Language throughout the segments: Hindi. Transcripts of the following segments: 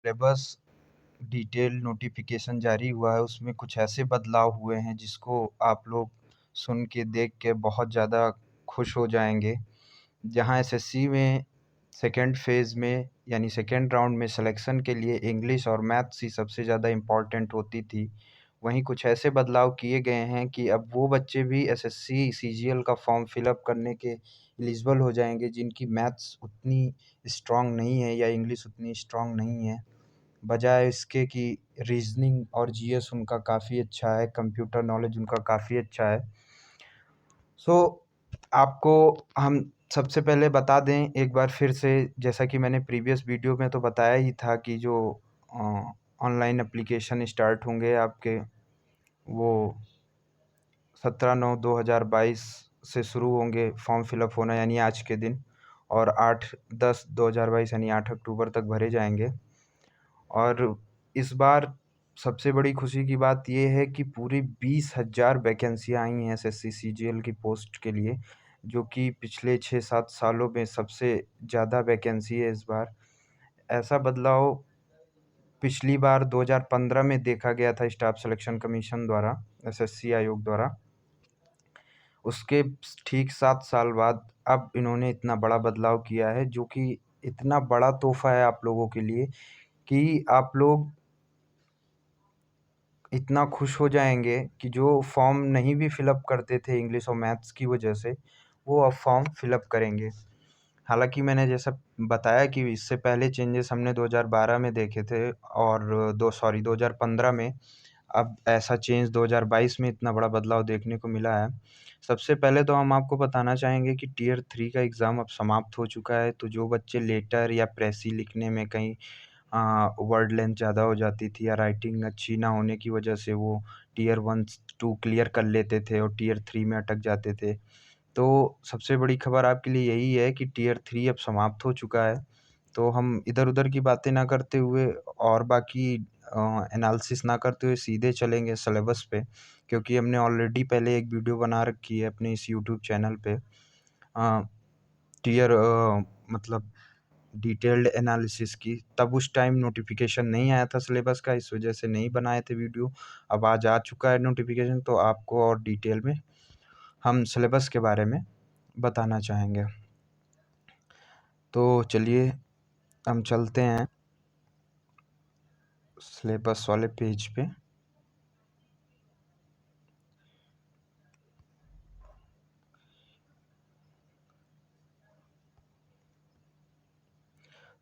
सिलेबस डिटेल नोटिफिकेशन जारी हुआ है, उसमें कुछ ऐसे बदलाव हुए हैं जिसको आप लोग सुन के देख के बहुत ज़्यादा खुश हो जाएंगे। जहां एसएससी में सेकेंड फेज़ में यानी सेकेंड राउंड में सिलेक्शन के लिए इंग्लिश और मैथ्स ही सबसे ज़्यादा इम्पॉर्टेंट होती थी, वहीं कुछ ऐसे बदलाव किए गए हैं कि अब वो बच्चे भी एसएससी सीजीएल का फॉर्म फिलअप करने के एलिजिबल हो जाएंगे जिनकी मैथ्स उतनी स्ट्रांग नहीं है या इंग्लिश उतनी स्ट्रांग नहीं है। बजाय इसके कि रीजनिंग और जीएस उनका काफ़ी अच्छा है, कंप्यूटर नॉलेज उनका काफ़ी अच्छा है। आपको हम सबसे पहले बता दें एक बार फिर से, जैसा कि मैंने प्रीवियस वीडियो में तो बताया ही था कि जो ऑनलाइन एप्लीकेशन स्टार्ट होंगे आपके, वो 17/9/2022 से शुरू होंगे फॉर्म फिलअप होना, यानी आज के दिन, और 8/10/2022 यानी 8 अक्टूबर तक भरे जाएंगे। और इस बार सबसे बड़ी खुशी की बात ये है कि पूरी 20,000 वैकेंसियाँ आई हैं एसएससी सीजीएल की पोस्ट के लिए, जो कि पिछले 6-7 सालों में सबसे ज़्यादा वैकेंसी है इस बार। ऐसा बदलाव पिछली बार 2015 में देखा गया था स्टाफ सिलेक्शन कमीशन द्वारा, एसएससी आयोग द्वारा। उसके ठीक 7 साल बाद अब इन्होंने इतना बड़ा बदलाव किया है, जो कि इतना बड़ा तोहफ़ा है आप लोगों के लिए कि आप लोग इतना खुश हो जाएंगे कि जो फॉर्म नहीं भी फिलअप करते थे इंग्लिश और मैथ्स की वजह से, वो अब फॉर्म फिलअप करेंगे। हालांकि मैंने जैसा बताया कि इससे पहले चेंजेस हमने 2012 में देखे थे और 2015 में। अब ऐसा चेंज 2022 में इतना बड़ा बदलाव देखने को मिला है। सबसे पहले तो हम आपको बताना चाहेंगे कि टियर 3 का एग्ज़ाम अब समाप्त हो चुका है, तो जो बच्चे लेटर या प्रेसी लिखने में कहीं वर्ड लेंथ ज़्यादा हो जाती थी या राइटिंग अच्छी ना होने की वजह से वो टियर 1-2 क्लियर कर लेते थे और टियर 3 में अटक जाते थे। तो सबसे बड़ी खबर आपके लिए यही है कि टियर 3 अब समाप्त हो चुका है। तो हम इधर-उधर की बातें ना करते हुए और बाकी एनालिसिस ना करते हुए सीधे चलेंगे सिलेबस पे, क्योंकि हमने ऑलरेडी पहले एक वीडियो बना रखी है अपने इस यूट्यूब चैनल पे। टियर मतलब डिटेल्ड एनालिसिस की। तब उस टाइम नोटिफिकेशन नहीं आया था सिलेबस का, इस वजह से नहीं बनाए थे वीडियो। अब आज आ चुका है नोटिफिकेशन, तो आपको और डिटेल में हम सिलेबस के बारे में बताना चाहेंगे। तो चलिए हम चलते हैं सिलेबस वाले पेज पे।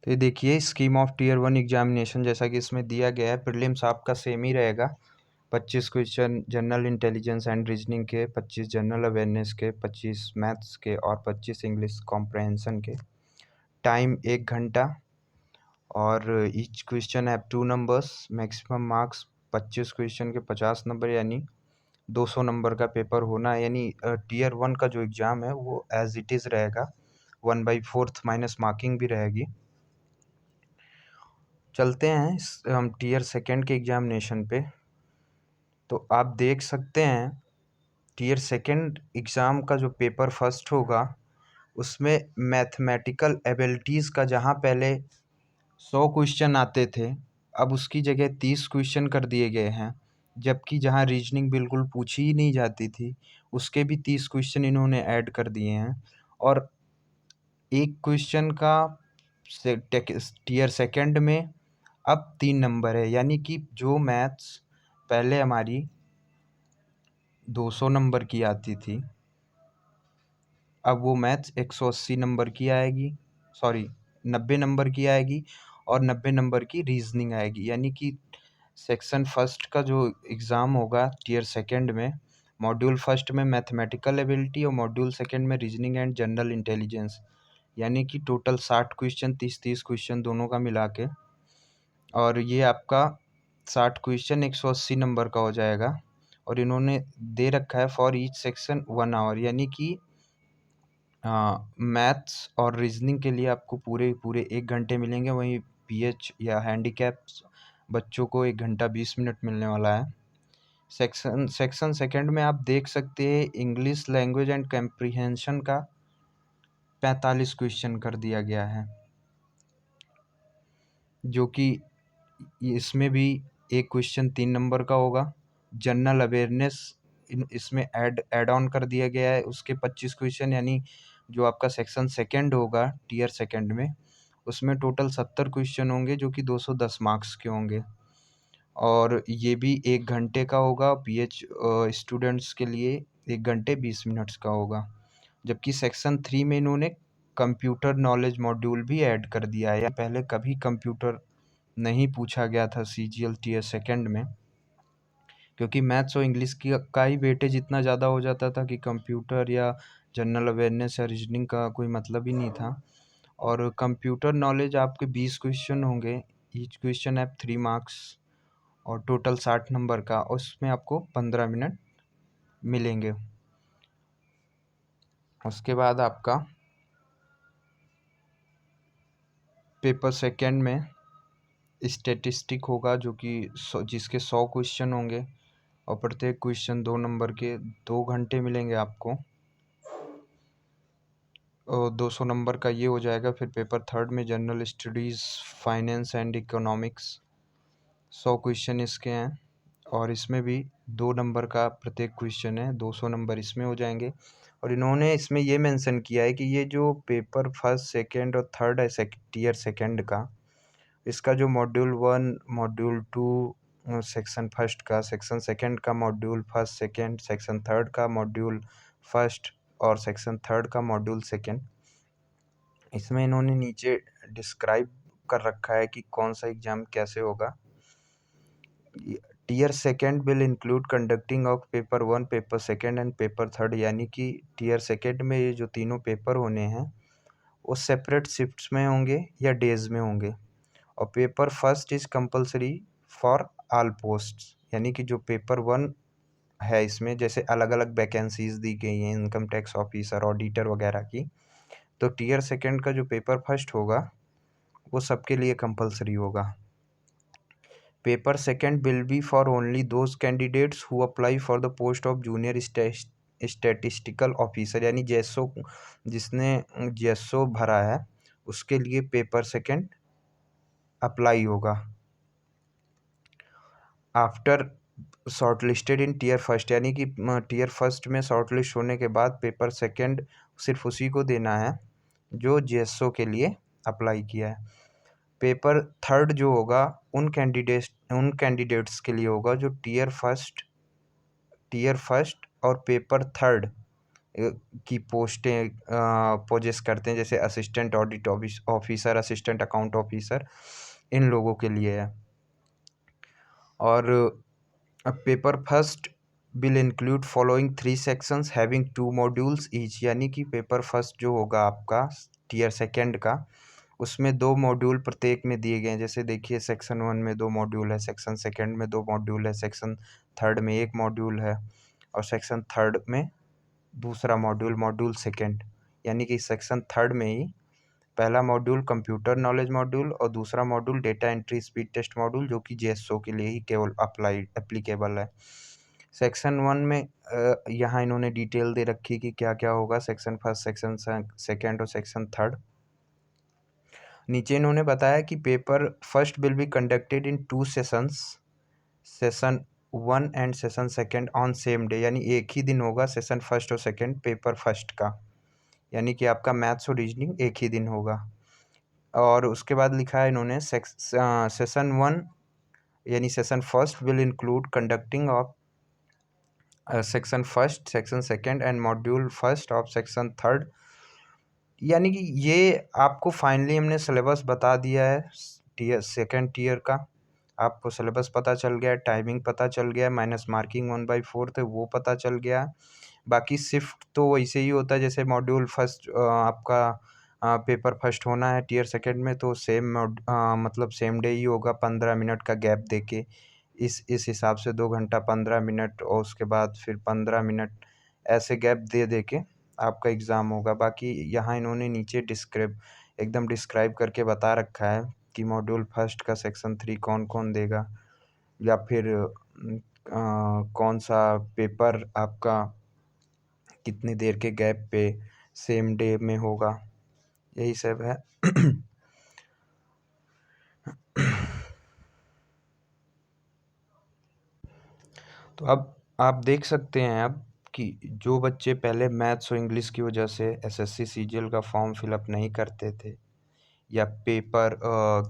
तो ये देखिए स्कीम ऑफ टियर 1 एग्जामिनेशन, जैसा कि इसमें दिया गया है। प्रीलिम्स आपका सेम ही रहेगा, 25 question general intelligence and reasoning के, 25 जनरल अवेयरनेस के, 25 मैथ्स के और 25 इंग्लिश कॉम्प्रहेंशन के। टाइम 1 घंटा और each question have 2 numbers. Maximum marks 25 question के 50 नंबर यानी 200 नंबर का पेपर होना है। यानी टियर 1 का जो एग्ज़ाम है वो एज इट इज़ रहेगा, 1/4 माइनस मार्किंग भी रहेगी। चलते हैं हम टियर सेकेंड के एग्जामिनेशन पे। तो आप देख सकते हैं टियर सेकेंड एग्ज़ाम का जो पेपर फर्स्ट होगा उसमें मैथमेटिकल एबिलिटीज़ का, जहाँ पहले 100 क्वेश्चन आते थे, अब उसकी जगह 30 क्वेश्चन कर दिए गए हैं। जबकि जहाँ रीजनिंग बिल्कुल पूछी ही नहीं जाती थी, उसके भी 30 क्वेश्चन इन्होंने ऐड कर दिए हैं। और एक क्वेश्चन का टियर सेकेंड में अब 3 नंबर है, यानी कि जो मैथ्स पहले हमारी 200 नंबर की आती थी, अब वो मैथ्स 180 नंबर की आएगी, सॉरी 90 नंबर की आएगी, और 90 नंबर की रीजनिंग आएगी। यानी कि सेक्शन फर्स्ट का जो एग्ज़ाम होगा टियर सेकेंड में, मॉड्यूल फर्स्ट में मैथमेटिकल एबिलिटी और मॉड्यूल सेकेंड में रीजनिंग एंड जनरल इंटेलिजेंस, यानी कि टोटल 60 क्वेश्चन, 30-30 क्वेश्चन दोनों का मिला के, और ये आपका 60 क्वेश्चन 180 नंबर का हो जाएगा। और इन्होंने दे रखा है फॉर ईच सेक्शन 1 आवर, यानी कि मैथ्स और रीजनिंग के लिए आपको पूरे 1 घंटे मिलेंगे। वहीं पीएच या हैंडीकैप्स बच्चों को 1 घंटा 20 मिनट मिलने वाला है। सेक्शन सेकंड में आप देख सकते हैं इंग्लिश लैंग्वेज एंड कम्प्रीहेंशन का 45 क्वेश्चन कर दिया गया है, जो कि इसमें भी एक क्वेश्चन 3 नंबर का होगा। जनरल अवेयरनेस इसमें ऐड ऑन कर दिया गया है, उसके 25 क्वेश्चन, यानी जो आपका सेक्शन सेकंड होगा टियर सेकंड में, उसमें टोटल 70 क्वेश्चन होंगे जो कि 210 मार्क्स के होंगे। और ये भी 1 घंटे का होगा। पीएच स्टूडेंट्स के लिए 1 घंटे 20 मिनट्स का होगा। जबकि सेक्शन 3 में इन्होंने कंप्यूटर नॉलेज मॉड्यूल भी ऐड कर दिया है। पहले कभी कंप्यूटर नहीं पूछा गया था सीजीएल टीयर सेकंड में, क्योंकि मैथ्स और इंग्लिश की का ही वेटेज इतना ज़्यादा हो जाता था कि कंप्यूटर या जनरल अवेयरनेस या रीजनिंग का कोई मतलब ही नहीं था। और कंप्यूटर नॉलेज आपके 20 क्वेश्चन होंगे, ईच क्वेश्चन है 3 मार्क्स और टोटल 60 नंबर का, और उसमें आपको 15 मिनट मिलेंगे। उसके बाद आपका पेपर सेकंड में स्टैटिस्टिक होगा, जो कि जिसके 100 क्वेश्चन होंगे और प्रत्येक क्वेश्चन 2 नंबर के, 2 घंटे मिलेंगे आपको और 200 नंबर का ये हो जाएगा। फिर पेपर थर्ड में general studies, finance and economics, 100 question इसके हैं और इसमें भी 2 नंबर का प्रत्येक क्वेश्चन है, 200 नंबर इसमें हो जाएंगे। और इन्होंने इसमें ये मेंशन किया है कि ये जो पेपर फर्स्ट, सेकंड और थर्ड है टियर सेकंड का, इसका जो मॉड्यूल 1, मॉड्यूल 2 सेक्शन फर्स्ट का, सेक्शन सेकंड का module first second, section third का मॉड्यूल फर्स्ट और सेक्शन थर्ड का मॉड्यूल सेकंड, इसमें इन्होंने नीचे डिस्क्राइब कर रखा है कि कौन सा एग्ज़ाम कैसे होगा। Tier second will include conducting of paper 1, paper second and paper third, यानी कि टियर सेकंड में ये जो तीनों पेपर होने हैं वो सेपरेट शिफ्ट्स में होंगे या डेज में होंगे। और paper first is compulsory for all posts, यानी कि जो पेपर 1 है इसमें जैसे अलग अलग वैकेंसीज दी गई हैं इनकम टैक्स ऑफिसर, ऑडिटर वगैरह की, तो टियर सेकंड का जो पेपर फर्स्ट होगा वो सबके लिए कंपलसरी होगा। Paper second will be for only those candidates who apply for the post of junior statistical officer, यानी जेएसओ, जिसने जेएसओ भरा है उसके लिए पेपर सेकंड अप्लाई होगा। After shortlisted in tier first, यानी कि टियर फर्स्ट में शॉर्ट लिस्ट होने के बाद पेपर सेकंड सिर्फ उसी को देना है जो जेएसओ के लिए अप्लाई किया है। पेपर थर्ड जो होगा उन कैंडिडेट्स के लिए होगा जो टियर फर्स्ट और पेपर थर्ड की पोस्टें पोजेस करते हैं, जैसे assistant audit officer, assistant account officer, इन लोगों के लिए है। और paper first will include following 3 sections having 2 modules each, यानी कि पेपर फर्स्ट जो होगा आपका टियर सेकंड का, उसमें 2 मॉड्यूल प्रत्येक में दिए गए हैं। जैसे देखिए सेक्शन 1 में 2 मॉड्यूल है, सेक्शन सेकंड में 2 मॉड्यूल है, सेक्शन थर्ड में 1 मॉड्यूल है और सेक्शन थर्ड में दूसरा मॉड्यूल, मॉड्यूल सेकंड, यानी कि सेक्शन थर्ड में ही पहला मॉड्यूल कंप्यूटर नॉलेज मॉड्यूल और दूसरा module data entry speed test module, जो कि जेएसओ के लिए ही केवल एप्लीकेबल है। सेक्शन 1 में यहाँ इन्होंने डिटेल दे रखी कि क्या क्या होगा, सेक्शन फर्स्ट, सेक्शन सेकंड और सेक्शन थर्ड। नीचे इन्होंने बताया कि paper first will be conducted in 2 sessions, session 1 and session second on same day, यानी एक ही दिन होगा सेशन फर्स्ट और सेकंड पेपर फर्स्ट का, यानी कि आपका मैथ्स और रीजनिंग एक ही दिन होगा। और उसके बाद लिखा है इन्होंने सेशन 1 यानी session first will include conducting of section first, section second and module first of section third, यानी कि ये आपको फाइनली हमने सिलेबस बता दिया है टियर सेकंड टियर का। आपको सिलेबस पता चल गया है, टाइमिंग पता चल गया है, माइनस मार्किंग 1/4 है वो पता चल गया। बाकी शिफ्ट तो वैसे ही होता है जैसे मॉड्यूल फर्स्ट आपका पेपर फर्स्ट होना है टियर सेकंड में तो सेम मतलब सेम डे ही होगा, 15 मिनट का गैप देके इस हिसाब से 2 घंटा 15 मिनट और उसके बाद फिर 15 मिनट ऐसे गैप दे के आपका एग्ज़ाम होगा। बाकी यहाँ इन्होंने नीचे एकदम डिस्क्राइब करके बता रखा है कि मॉड्यूल फर्स्ट का सेक्शन 3 कौन-कौन देगा या फिर कौन सा पेपर आपका कितनी देर के गैप पे सेम डे में होगा, यही सब है। तो अब आप देख सकते हैं अब कि जो बच्चे पहले मैथ्स और इंग्लिश की वजह से एसएससी सीजीएल का फॉर्म फिलअप नहीं करते थे या पेपर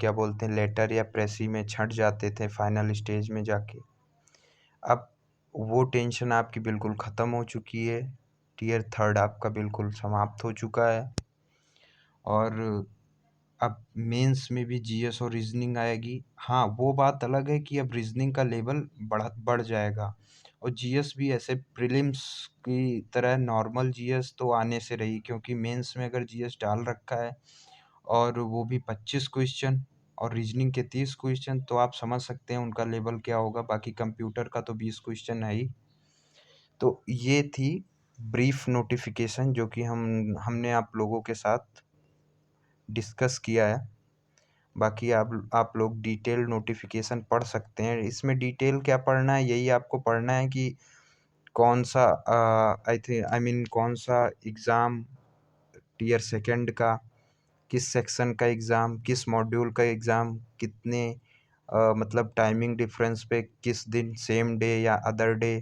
क्या बोलते हैं लेटर या प्रेसी में छँट जाते थे फाइनल स्टेज में जाके, अब वो टेंशन आपकी बिल्कुल ख़त्म हो चुकी है। टियर 3 आपका बिल्कुल समाप्त हो चुका है और अब मेंस में भी जीएस और रीजनिंग आएगी। हाँ, वो बात अलग है कि अब रीजनिंग का लेवल बढ़ जाएगा और जीएस भी ऐसे प्रीलिम्स की तरह नॉर्मल जीएस तो आने से रही, क्योंकि मेंस में अगर जीएस डाल रखा है और वो भी 25 क्वेश्चन और रीजनिंग के 30 क्वेश्चन, तो आप समझ सकते हैं उनका लेवल क्या होगा। बाकी कंप्यूटर का तो 20 क्वेश्चन है ही। तो ये थी ब्रीफ नोटिफिकेशन जो कि हमने आप लोगों के साथ डिस्कस किया है। बाकी आप लोग डिटेल नोटिफिकेशन पढ़ सकते हैं। इसमें डिटेल क्या पढ़ना है, यही आपको पढ़ना है कि कौन सा आई मीन कौन सा एग्ज़ाम टियर 2 का, किस सेक्शन का एग्ज़ाम, किस मॉड्यूल का एग्ज़ाम, कितने मतलब टाइमिंग डिफरेंस पे किस दिन सेम डे या अदर डे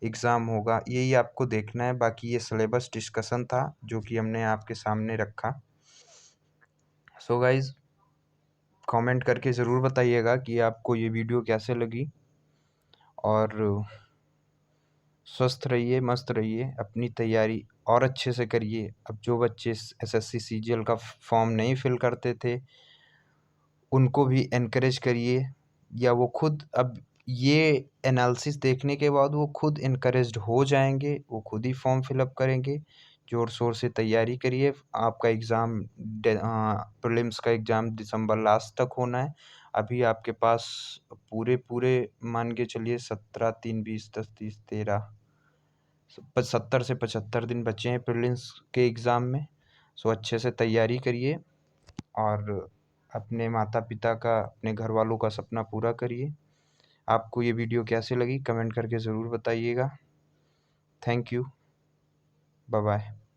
एग्ज़ाम होगा, यही आपको देखना है। बाकी ये सिलेबस डिस्कशन था जो कि हमने आपके सामने रखा। सो गाइज़, कमेंट करके ज़रूर बताइएगा कि आपको ये वीडियो कैसे लगी और स्वस्थ रहिए, मस्त रहिए, अपनी तैयारी और अच्छे से करिए। अब जो बच्चे एसएससी सीजीएल का फॉर्म नहीं फिल करते थे, उनको भी एनकरेज करिए या वो खुद अब ये एनालिसिस देखने के बाद वो खुद एनकरेज्ड हो जाएँगे, वो खुद ही फॉर्म फिलअप करेंगे। ज़ोर-शोर से तैयारी करिए। आपका एग्ज़ाम प्रीलिम्स का एग्ज़ाम दिसंबर लास्ट तक होना है। अभी आपके पास पूरे मान के चलिए 17, 3, 20, 10, 30, 13 70 से 75 दिन बचे हैं प्रीलिम्स के एग्ज़ाम में। सो अच्छे से तैयारी करिए और अपने माता-पिता का, अपने घरवालों का सपना पूरा करिए। आपको ये वीडियो कैसे लगी कमेंट करके ज़रूर बताइएगा। Thank you. Bye bye.